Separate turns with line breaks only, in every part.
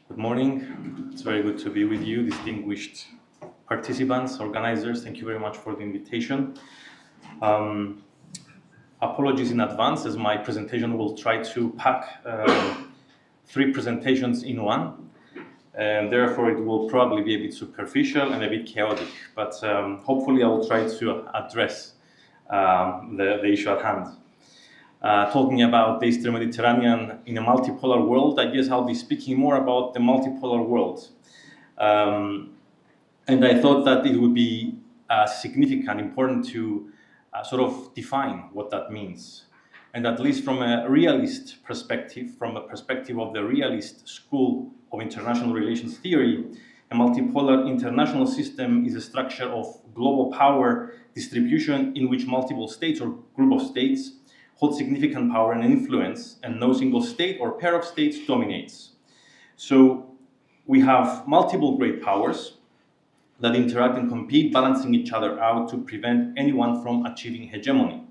Good morning. It's very good to be with you, distinguished participants, organizers. Thank you very much for the invitation. Apologies in advance, as my presentation will try to pack three presentations in one. And therefore, it will probably be a bit superficial and a bit chaotic. But hopefully, I will try to address the issue at hand. Talking about the Eastern Mediterranean in a multipolar world, I guess I'll be speaking more about the multipolar world. And I thought that it would be significant, important to sort of define what that means. And at least from a realist perspective, from a perspective of the realist school of international relations theory, a multipolar international system is a structure of global power distribution in which multiple states or group of states hold significant power and influence, and no single state or pair of states dominates. So we have multiple great powers that interact and compete, balancing each other out to prevent anyone from achieving hegemony.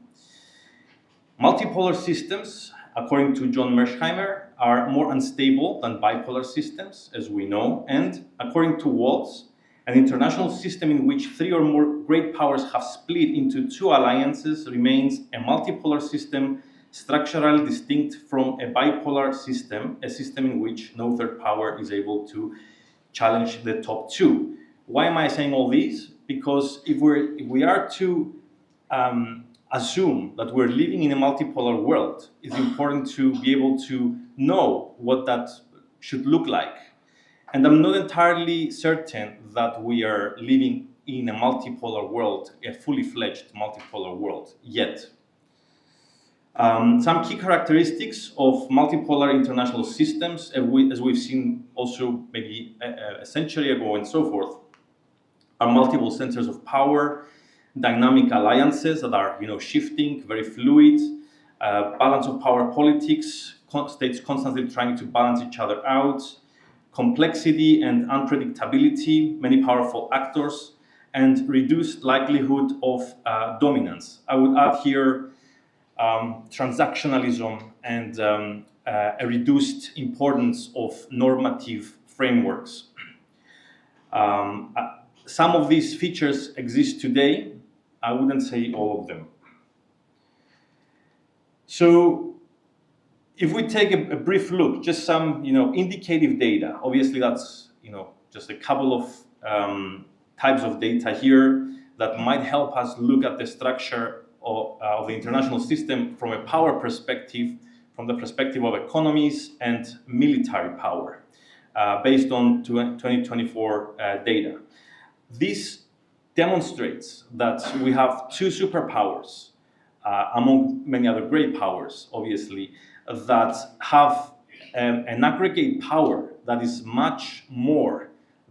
Multipolar systems, according to John Mearsheimer, are more unstable than bipolar systems, as we know, and according to Waltz, an international system in which three or more great powers have split into two alliances remains a multipolar system structurally distinct from a bipolar system, a system in which no third power is able to challenge the top two. Why am I saying all these? Because if we are to assume that we're living in a multipolar world, it's important to be able to know what that should look like. And I'm not entirely certain that we are living in a multipolar world, a fully fledged multipolar world yet. Some key characteristics of multipolar international systems, as we've seen also maybe a century ago and so forth, are multiple centers of power, dynamic alliances that are shifting, very fluid, balance of power politics, states constantly trying to balance each other out, complexity and unpredictability, many powerful actors, and reduced likelihood of dominance. I would add here transactionalism and a reduced importance of normative frameworks. Some of these features exist today. I wouldn't say all of them. So, if we take a brief look, just some indicative data. Obviously, that's just a couple of types of data here that might help us look at the structure of the international system from a power perspective, from the perspective of economies and military power, based on 2024 data. This demonstrates that we have two superpowers, among many other great powers, obviously, that have an aggregate power that is much more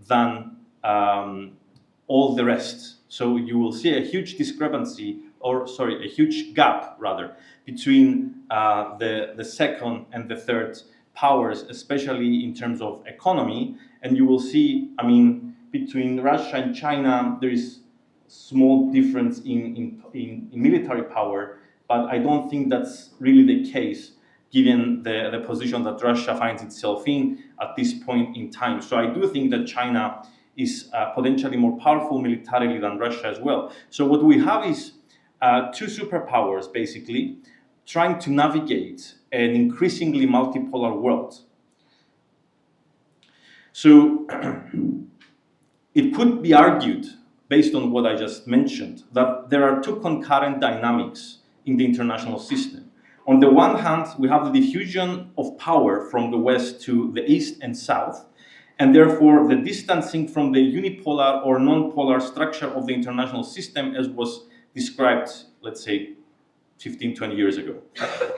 than all the rest. So you will see a huge discrepancy, a huge gap rather, between the second and the third powers, especially in terms of economy. And you will see, between Russia and China, there is small difference in military power, but I don't think that's really the case given the position that Russia finds itself in at this point in time. So I do think that China is potentially more powerful militarily than Russia as well. So what we have is two superpowers, basically, trying to navigate an increasingly multipolar world. So it could be argued, based on what I just mentioned, that there are two concurrent dynamics in the international system. On the one hand, we have the diffusion of power from the west to the east and south, and therefore the distancing from the unipolar or non-polar structure of the international system as was described, let's say, 15, 20 years ago.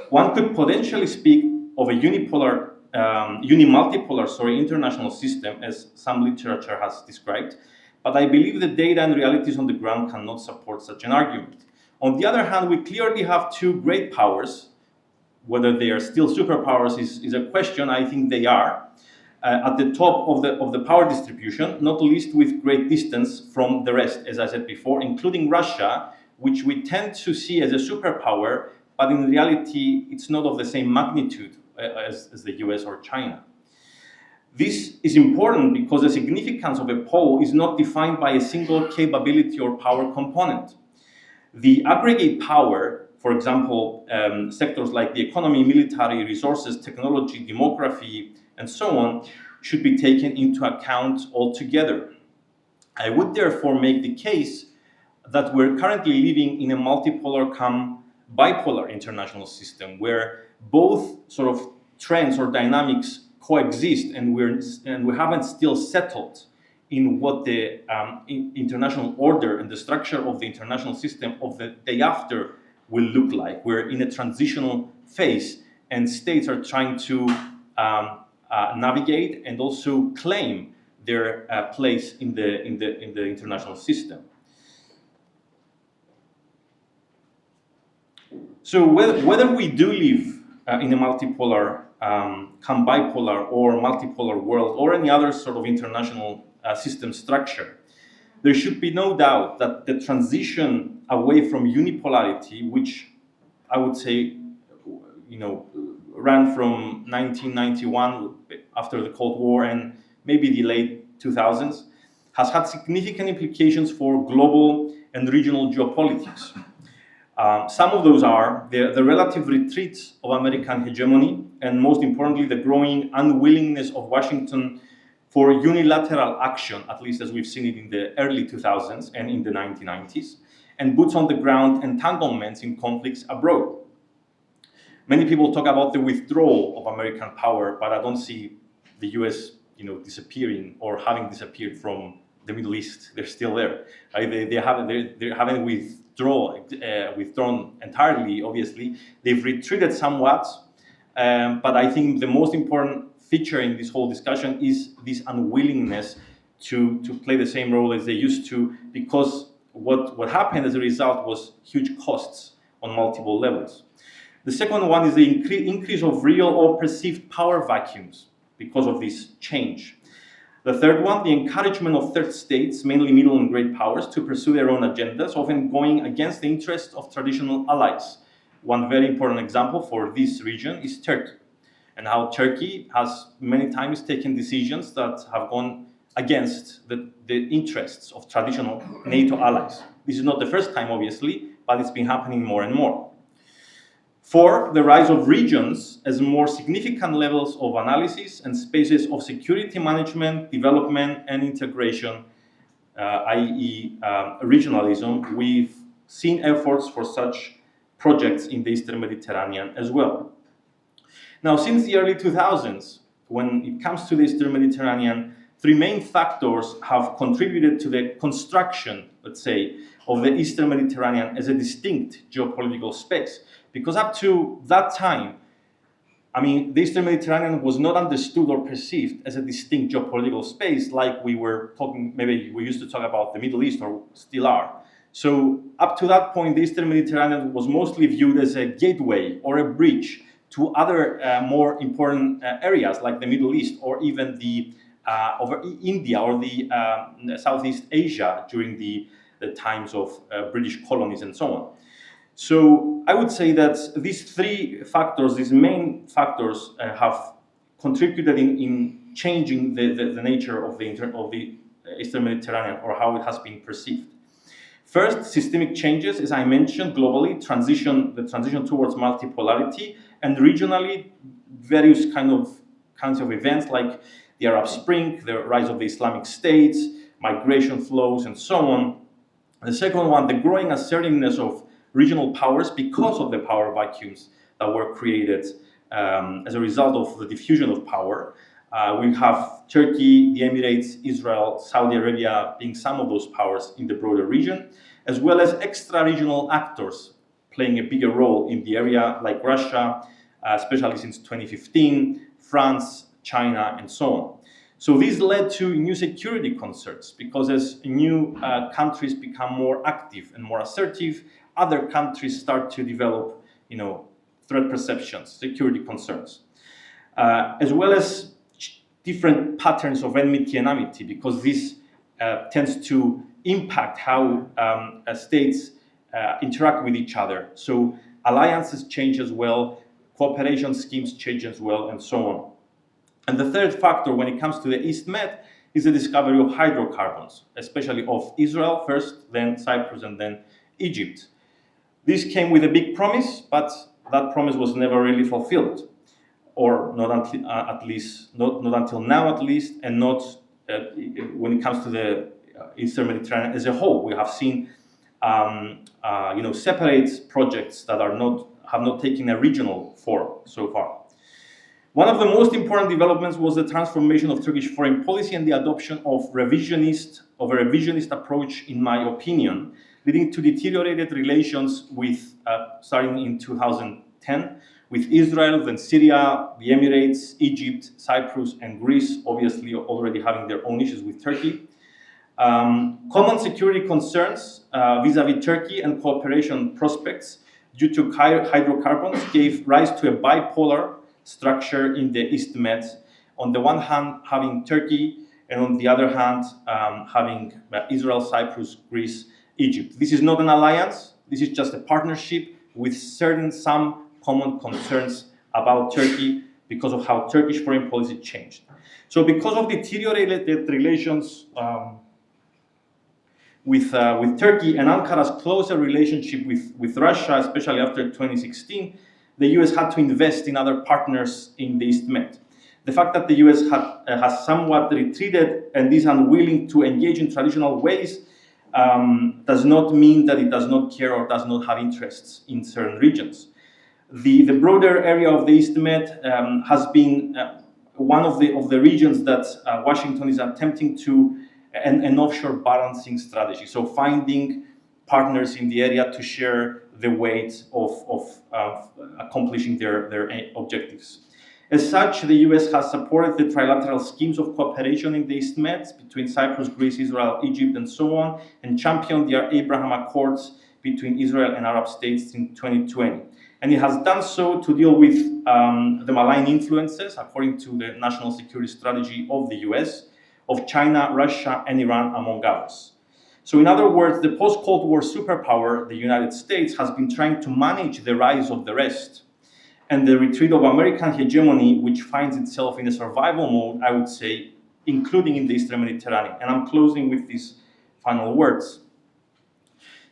One could potentially speak of a unimultipolar international system, as some literature has described, but I believe the data and realities on the ground cannot support such an argument. On the other hand, we clearly have two great powers. Whether they are still superpowers is a question. I think they are at the top of the power distribution, not least with great distance from the rest, as I said before, including Russia, which we tend to see as a superpower, but in reality, it's not of the same magnitude as the US or China. This is important because the significance of a pole is not defined by a single capability or power component. The aggregate power, for example, sectors like the economy, military, resources, technology, demography, and so on, should be taken into account altogether. I would therefore make the case that we're currently living in a multipolar bipolar international system where both sort of trends or dynamics coexist, and we haven't still settled in what the international order and the structure of the international system of the day after will look like. We're in a transitional phase, and states are trying to navigate and also claim their place in the international system. So whether we do live in a multipolar, bipolar, or multipolar world, or any other sort of international system structure, there should be no doubt that the transition away from unipolarity, which I would say, ran from 1991 after the Cold War and maybe the late 2000s, has had significant implications for global and regional geopolitics. Some of those are the relative retreat of American hegemony, and most importantly, the growing unwillingness of Washington for unilateral action, at least as we've seen it in the early 2000s and in the 1990s, and boots on the ground entanglements in conflicts abroad. Many people talk about the withdrawal of American power, but I don't see the US disappearing or having disappeared from the Middle East. They're still there. Right? They haven't withdrawn entirely, obviously. They've retreated somewhat, but I think the most important feature in this whole discussion is this unwillingness to play the same role as they used to, because what happened as a result was huge costs on multiple levels. The second one is the increase of real or perceived power vacuums because of this change. The third one, the encouragement of third states, mainly middle and great powers, to pursue their own agendas, often going against the interests of traditional allies. One very important example for this region is Turkey, and how Turkey has many times taken decisions that have gone against the interests of traditional NATO allies. This is not the first time, obviously, but it's been happening more and more. Four, the rise of regions as more significant levels of analysis and spaces of security management, development, and integration, i.e. regionalism. We've seen efforts for such projects in the Eastern Mediterranean as well. Now, since the early 2000s, when it comes to the Eastern Mediterranean, three main factors have contributed to the construction, let's say, of the Eastern Mediterranean as a distinct geopolitical space. Because up to that time, the Eastern Mediterranean was not understood or perceived as a distinct geopolitical space like we were talking, maybe we used to talk about the Middle East or still are. So up to that point, the Eastern Mediterranean was mostly viewed as a gateway or a bridge to other more important areas like the Middle East or even over India or the Southeast Asia during the times of British colonies and so on. So I would say that these three factors, these main factors, have contributed in changing the nature of the Eastern Mediterranean or how it has been perceived. First, systemic changes, as I mentioned, globally, the transition towards multipolarity, and regionally, various kinds of events like the Arab Spring, the rise of the Islamic states, migration flows, and so on. The second one, the growing assertiveness of regional powers because of the power vacuums that were created as a result of the diffusion of power. We have Turkey, the Emirates, Israel, Saudi Arabia being some of those powers in the broader region, as well as extra-regional actors playing a bigger role in the area, like Russia, especially since 2015, France, China, and so on. So this led to new security concerns, because as new countries become more active and more assertive, other countries start to develop, threat perceptions, security concerns, as well as different patterns of enmity and amity, because this tends to impact how states interact with each other. So alliances change as well, cooperation schemes change as well, and so on. And the third factor when it comes to the East Med is the discovery of hydrocarbons, especially of Israel first, then Cyprus, and then Egypt. This came with a big promise, but that promise was never really fulfilled, or not until, not until now at least, and not when it comes to the Eastern Mediterranean as a whole. We have seen separate projects that have not taken a regional form so far. One of the most important developments was the transformation of Turkish foreign policy and the adoption of a revisionist approach, in my opinion, leading to deteriorated relations with, starting in 2010, with Israel, then Syria, the Emirates, Egypt, Cyprus, and Greece, obviously already having their own issues with Turkey. Common security concerns vis-à-vis Turkey and cooperation prospects due to hydrocarbons gave rise to a bipolar structure in the East Med. On the one hand, having Turkey, and on the other hand, having Israel, Cyprus, Greece, Egypt. This is not an alliance. This is just a partnership with some common concerns about Turkey because of how Turkish foreign policy changed. So because of deteriorated relations with Turkey and Ankara's closer relationship with Russia, especially after 2016, the US had to invest in other partners in the East Med. The fact that the US has somewhat retreated and is unwilling to engage in traditional ways does not mean that it does not care or does not have interests in certain regions. The broader area of the East Med has been one of the regions that Washington is attempting to an offshore balancing strategy. So finding partners in the area to share the weight of accomplishing their objectives. As such, the US has supported the trilateral schemes of cooperation in the East Med between Cyprus, Greece, Israel, Egypt, and so on, and championed the Abraham Accords between Israel and Arab states in 2020. And it has done so to deal with the malign influences, according to the national security strategy of the US, of China, Russia, and Iran, among others. So in other words, the post-Cold War superpower, the United States, has been trying to manage the rise of the rest and the retreat of American hegemony, which finds itself in a survival mode, I would say, including in the Eastern Mediterranean. And I'm closing with these final words.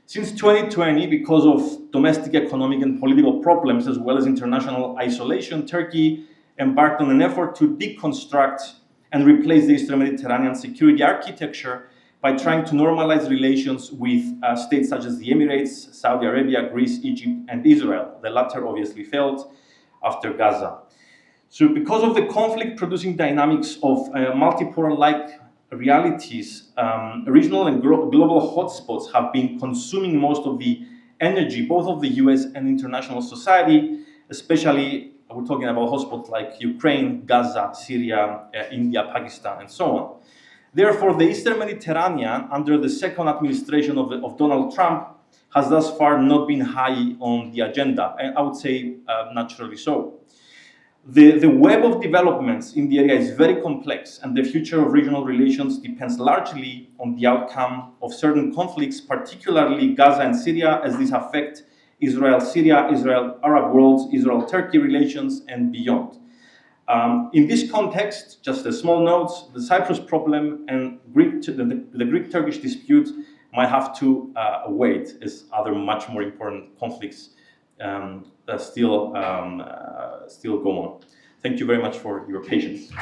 Since 2020, because of domestic economic and political problems, as well as international isolation, Turkey embarked on an effort to deconstruct and replace the Eastern Mediterranean security architecture by trying to normalize relations with states such as the Emirates, Saudi Arabia, Greece, Egypt, and Israel. The latter obviously failed after Gaza. So because of the conflict-producing dynamics of multipolar-like realities, regional and global hotspots have been consuming most of the energy, both of the US and international society, especially we're talking about hotspots like Ukraine, Gaza, Syria, India, Pakistan, and so on. Therefore, the Eastern Mediterranean, under the second administration of Donald Trump, has thus far not been high on the agenda, and I would say naturally so. The web of developments in the area is very complex, and the future of regional relations depends largely on the outcome of certain conflicts, particularly Gaza and Syria, as these affect Israel-Syria, Israel-Arab worlds, Israel-Turkey relations, and beyond. In this context, just a small note, the Cyprus problem and the Greek-Turkish dispute might have to wait, as other much more important conflicts still go on. Thank you very much for your patience.